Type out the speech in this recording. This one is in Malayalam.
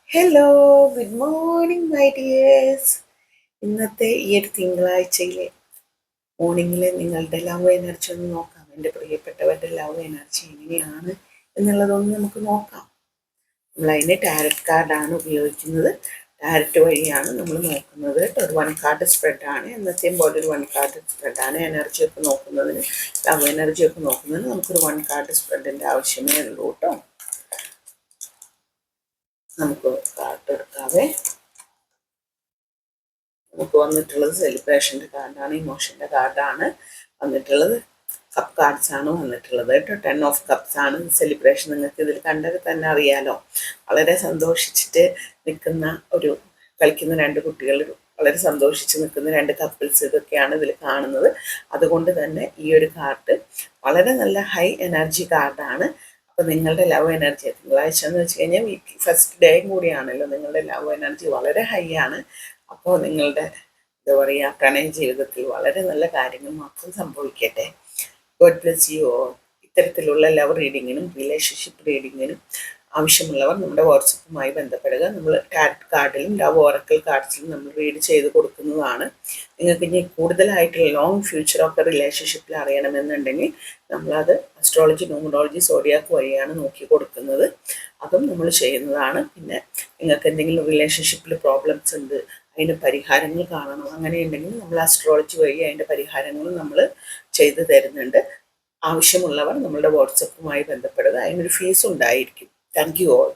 Hello, good morning my dears. ഇന്നത്തെ ഈ ഒരു തിങ്കളാഴ്ചയിലെ മോർണിംഗിൽ നിങ്ങളുടെ ലവ് എനർജി ഒന്ന് നോക്കാം. എൻ്റെ പ്രിയപ്പെട്ടവരുടെ ലവ് എനർജി എങ്ങനെയാണ് എന്നുള്ളതൊന്ന് നമുക്ക് നോക്കാം. നമ്മളതിന് ടാരറ്റ് കാർഡാണ് ഉപയോഗിക്കുന്നത്. ടാരറ്റ് വഴിയാണ് നമ്മൾ നോക്കുന്നത്. ഒരു വൺ കാർഡ് സ്പ്രെഡാണ്. എന്നത്തെയും പോലെ ഒരു വൺ കാർഡ് സ്പ്രെഡാണ്. എനർജിയൊക്കെ നോക്കുന്നതിന്, ലവ് എനർജിയൊക്കെ നോക്കുന്നതിന് നമുക്കൊരു വൺ കാർഡ് സ്പ്രെഡിൻ്റെ ആവശ്യമേ ഉള്ളൂ കേട്ടോ. നമുക്ക് കാർഡ് എടുക്കാവേ. നമുക്ക് വന്നിട്ടുള്ളത് സെലിബ്രേഷൻ്റെ കാർഡാണ്, ഇമോഷൻ്റെ കാർഡാണ് വന്നിട്ടുള്ളത്. കപ്പ് കാർഡ്സ് ആണ് വന്നിട്ടുള്ളത് കേട്ടോ. 10 ഓഫ് കപ്സ് ആണ് സെലിബ്രേഷൻ. നിങ്ങൾക്ക് ഇതിൽ കണ്ടത് തന്നെ അറിയാലോ. വളരെ സന്തോഷിച്ചിട്ട് നിൽക്കുന്ന കളിക്കുന്ന രണ്ട് കുട്ടികൾ, വളരെ സന്തോഷിച്ച് നിൽക്കുന്ന രണ്ട് കപ്പിൾസ്, ഇതൊക്കെയാണ് ഇതിൽ കാണുന്നത്. അതുകൊണ്ട് തന്നെ ഈ ഒരു കാർഡ് വളരെ നല്ല ഹൈ എനർജി കാർഡാണ്. അപ്പോൾ നിങ്ങളുടെ ലവ് എനർജി തിങ്കളാഴ്ച എന്ന് വെച്ച് കഴിഞ്ഞാൽ വീക്ക് ഫസ്റ്റ് ഡേയും കൂടിയാണല്ലോ. നിങ്ങളുടെ ലവ് എനർജി വളരെ ഹൈ ആണ്. അപ്പോൾ നിങ്ങളുടെ എന്താ പറയുക, പ്രണയ ജീവിതത്തിൽ വളരെ നല്ല കാര്യങ്ങൾ മാത്രം സംഭവിക്കട്ടെ. God bless you all. ഇത്തരത്തിലുള്ള ലവ് റീഡിങ്ങിനും റിലേഷൻഷിപ്പ് റീഡിങ്ങിനും ആവശ്യമുള്ളവർ നമ്മുടെ വാട്സപ്പുമായി ബന്ധപ്പെടുക. നമ്മൾ ടാരറ്റ് കാർഡിലും ലവ് ഓറക്കിൾ കാർഡ്സിലും നമ്മൾ റീഡ് ചെയ്ത് കൊടുക്കുന്നതാണ്. നിങ്ങൾക്ക് ഇനി കൂടുതലായിട്ടുള്ള ലോങ് ഫ്യൂച്ചറൊക്കെ റിലേഷൻഷിപ്പിൽ അറിയണമെന്നുണ്ടെങ്കിൽ നമ്മളത് അസ്ട്രോളജി, ന്യൂമറോളജി, സോഡിയാക്ക് വഴിയാണ് നോക്കി കൊടുക്കുന്നത്. അതും നമ്മൾ ചെയ്യുന്നതാണ്. പിന്നെ നിങ്ങൾക്ക് എന്തെങ്കിലും റിലേഷൻഷിപ്പിൽ പ്രോബ്ലംസ് ഉണ്ട്, അതിന് പരിഹാരങ്ങൾ കാണണം, അങ്ങനെയുണ്ടെങ്കിൽ നമ്മൾ അസ്ട്രോളജി വഴി അതിൻ്റെ പരിഹാരങ്ങൾ നമ്മൾ ചെയ്തു തരുന്നുണ്ട്. ആവശ്യമുള്ളവർ നമ്മളുടെ വാട്സപ്പുമായി ബന്ധപ്പെടുക. അതിനൊരു ഫീസ് ഉണ്ടായിരിക്കും. Thank you all.